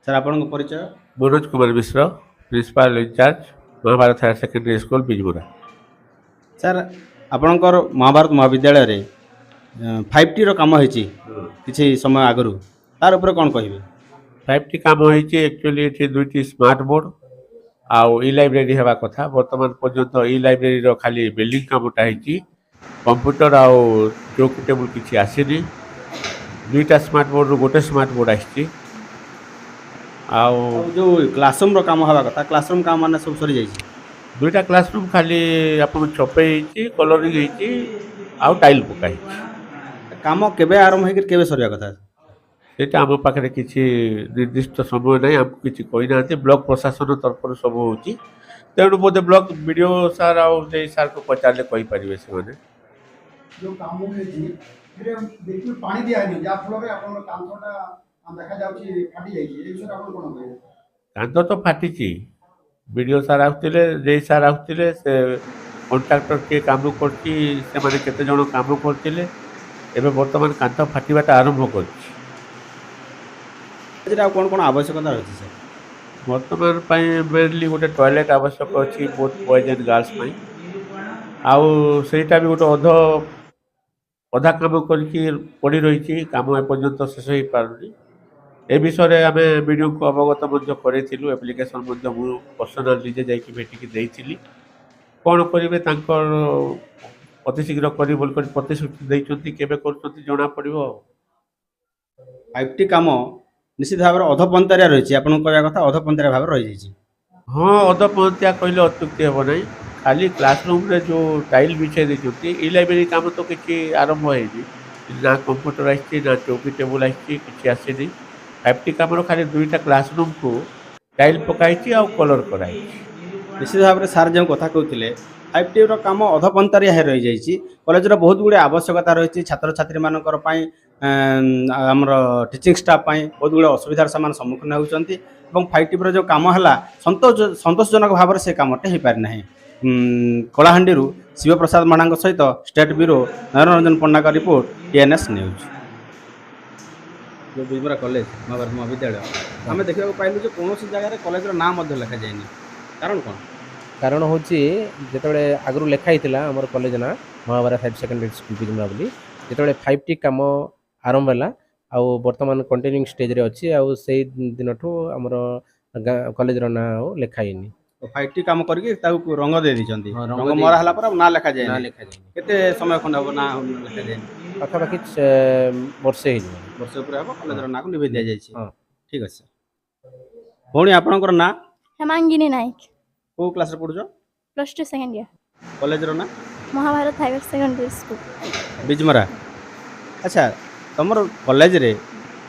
Sir आपन परिचय Manoj Kumar Mishra principal in-charge Mahabharat higher secondary school Bijmura. Sir आपणकर महाभारत महाविद्यालय रे 5T रो काम होइछि किछि समय आगरु तार ऊपर कोन कहिबे 5T काम होइछि एक्चुअली एठी दुईटी स्मार्ट बोर्ड आउ ई लाइब्रेरी हेबा कथा वर्तमान पर्यंत ई लाइब्रेरी रो खाली बिल्डिंग कामटा होइछि कंप्यूटर आउ चौकी टेबल किछि आसीनी दुईटा स्मार्ट बोर्ड रो गोटे स्मार्ट बोर्ड आछि आउ जो क्लासरूम रो काम हवा कथा क्लासरूम काम माने सब सरी जाइछि दुईटा क्लासरूम खाली आपन छपे होइछि कलरिंग होइछि आउ टाइल पकाइ काम केबे आरंभ हे केबे सरिया कथा सेटा आम पाखे किसी निर्दिष्ट समय ना आमको किसी कही ना ब्लॉक प्रशासन तरफ सब हो तेणु बोधे ब्लॉक वीडियो सार आउ सार को पचारे कहींपारे से जो काम देखिए पानी दिया नहीं जा फल रे आपन कांथटा देखा जाउची फाटी जाइए ए विषय आपन कोन कहबे कांथ तो फाटी वीडियो सार आउतिले जे सार आउतिले से कॉन्ट्रैक्टर के काम करती से माने केते जण काम करतिले एबे वर्तमान कांथ फाटीबाटा आरंभ करछि जेरा कोन कोन आवश्यकता रहछि सर वर्तमान मेनली गोटे टॉयलेट आवश्यक अच्छी बोथ बॉयज एंड गर्ल्स आउ सेटा भी गोटे अधा काम करके पड़ी रही काम एपर्यंत शेष हो पारनी ए विषय आम वीडियो को अवगत करूँ एप्लिकेशन मुझे पर्सनाल निजे जाकि भेटिकी देती कौन करेंगे अति शीघ्र कर प्रतिश्रुति देते केवे कर जना पड़ो 5T काम निश्चित भाव अधपंतारिया रही आपन कहया कथा अधपंतारिया भाव रही जाइछि हाँ अधपंथिया कहले अत्युक्ति हे ना खाली क्लासरूम रे जो टाइल बिछाई देते ई लाइब्रेरी काम तो किसी आरंभ होनी ना कंप्यूटर आसी ना चौकी टेबुल आसी आसनी 5T काम खाली दुईटा क्लासरूम को टाइल पकाई आउ कलर कराई निश्चित भाव सार जो कथा कहते 5T रो काम अधपंतारिया है रही जाइछि कॉलेज रो बहुत गुड़े आवश्यकता रही छात्र छात्री मानकर पई आमर टीचिंग स्टाफ पई बहुत गुड़े असुविधार सामान सम्मुखीन होउचंती एवं 5T रो जो काम हला संतोषजनक भाव से कामटे हो पारि नाही कलाहांडी शिव प्रसाद माणा सहित स्टेट ब्यूरो नयनरंजन पंडा का रिपोर्ट TNS न्यूज जो बिजमरा कॉलेज महाभारत महाविद्यालय आम देखा पाइलु जो कौन जगह कॉलेज नाम लिखा जाए कारण कौन कारण हूँ जिते आगु लिखाई आम कॉलेज ना महाभारत हायर सेकेंडरी स्कूल बिजमरा बोली जिते 5T काम आरंभ है आउ बर्तमान कंटिन्यूइंग स्टेज रे अच्छी आउ से दिन ठू आमर कॉलेज रो ना लिखाई 5T काम करके रंग दे दीचंती रंग मरा हला पर ना लिखा जाए केते समय खंड हो ना लिखा जाए पाखापाखि वर्षे ऊपर हम कॉलेज रो ना को निवेद दिया जाइछि ठीक अछि भौणी आपनकर ना हेमांगिनी नायक को क्लास रे पढुछो +2 सेकंड ईयर कॉलेज रो ना महाभारत हायर सेकेंडरी स्कूल बिजमरा अच्छा तुम कॉलेज रे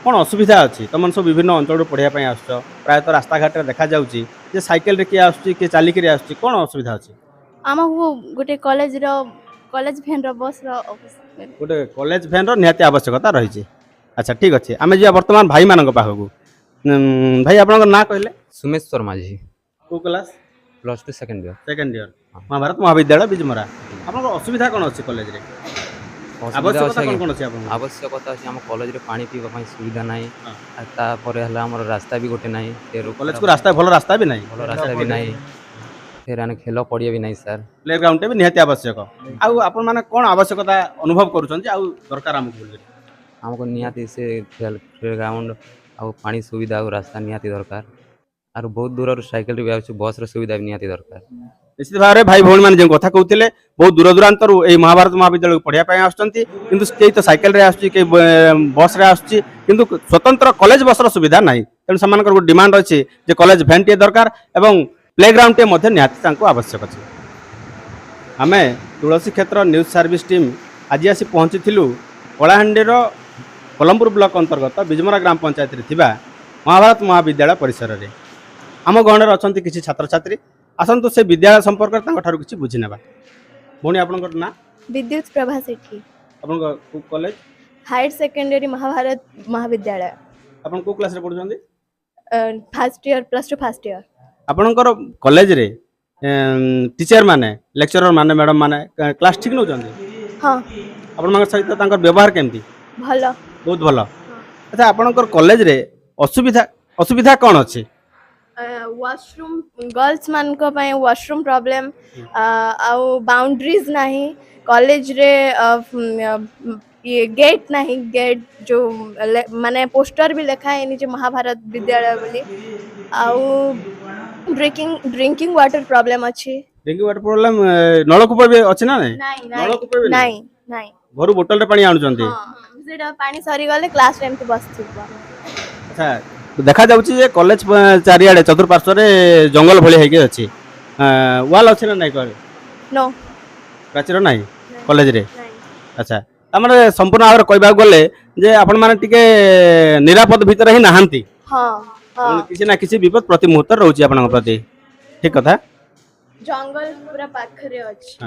कौन असुविधा अच्छी तुम सब विभिन्न अंचल पढ़ाई आस प्रायत रास्ता घाट देखा जाउची जे साइकिल रे किए आसुची के चालिक रे आसुची कौन असुविधा अच्छी आमको गोटे कॉलेज वैन बस गोटे कॉलेज वैन निहाती आवश्यकता रही अच्छा ठीक अच्छे आम जा बर्तमान भाई मान पाखक भाई आपन ना कहले सुमेश्वर माझी को क्लास +2 सेकंड ईयर महाभारत महाविद्यालय बिजमरा आपन असुविधा कौन अच्छी कॉलेज रे आवश्यकता कौन कौन अच्छी आपन आवश्यकता अछि हम कॉलेज रे पानी पीवा पई सुविधा नाही ता परे हला हमर रास्ता भी गोटे नाही कॉलेज को रास्ता भलो रास्ता भी नहीं भलो रास्ता भी नाही फिर आने खेल पड़िया भी नहीं सर प्ले ग्राउंड भी निहाती आवश्यक आउ आपन माने कौन आवश्यकता अनुभव करूछन आउ दरकार हमको निहाती से खेल ग्राउंड आउ पानी सुविधा आउ रास्ता निहाती दरकार आर बहुत दूर साइकिल रे भी बस रे सुविधा भी निहाती दरकार निश्चित भाव में भाई भौणी मैंने कथा कहते बहुत दूर दूरांतर ये महाभारत महाविद्यालय पढ़ाई आसुँच कई तो साइकिल रे आसुची कई बस रे आसुची किंतु स्वतंत्र कॉलेज बस सुविधा ना तेणु से डिमांड अच्छी जे कॉलेज वैन टे दरकार एवं प्ले ग्राउंड टे निहाती आवश्यक अच्छे आम तुलसी क्षेत्र न्यूज सर्विस टीम आज आसी पहुँची कलाहांडी कोलमपुर ब्लॉक अंतर्गत बिजमरा ग्राम पंचायत रे महाभारत महाविद्यालय परिसर में आम गहण अच्छा किसी छात्र छात्री आसतु से विद्यालय संपर्क किसी बुझी ना भौणी आपन ना विद्युत प्रभा सेठी आपन कॉलेज हायर सेकेंडरी महाभारत महाविद्यालय आपन को क्लास रे पढुछंदी फर्स्ट ईयर +2 फर्स्ट ईयर आपनकर कॉलेज रे टीचर माने लेक्चरर माने मैडम माने क्लास ठीक न होचंदी हां आपन मानक सहित तांकर व्यवहार केमती भलो बहुत भलो अच्छा आपनकर कॉलेज रे असुविधा असुविधा कौन अच्छी वॉशरूम गर्ल्स मान को ପାଇଁ वॉशरूम प्रॉब्लम ଆଉ बाउंड्रीज नहीं कॉलेज रे ये गेट नहीं गेट जो माने पोस्टर भी लिखा है नीचे महाभारत विद्यालय बोली आउ ड्रिंकिंग वाटर प्रॉब्लम अच्छी ड्रिंकिंग वाटर प्रोब्लेम नलकूप भी अच्छी ना नहीं नहीं नलकूप भी नहीं नहीं घर बोतल रे पानी आणुचंती सेटा पानी सरी गले क्लास रे एमती बसथिबा अच्छा देखा जाउची जे कॉलेज चारियाडे चतुर्पार्श्व रे जंगल भली हेके अछि वाल अछि ना नहीं करे नो प्राचीर नहीं कॉलेज रे नहीं अच्छा हमरे संपूर्ण भाव कहबा गले जे आपण माने टिके निरापद भीतर ही नाहंती हां हां किसी ना किसी विपद प्रति मुहूर्त रहउची आपन प्रति ठीक कथा जंगल पूरा पाखरे अछि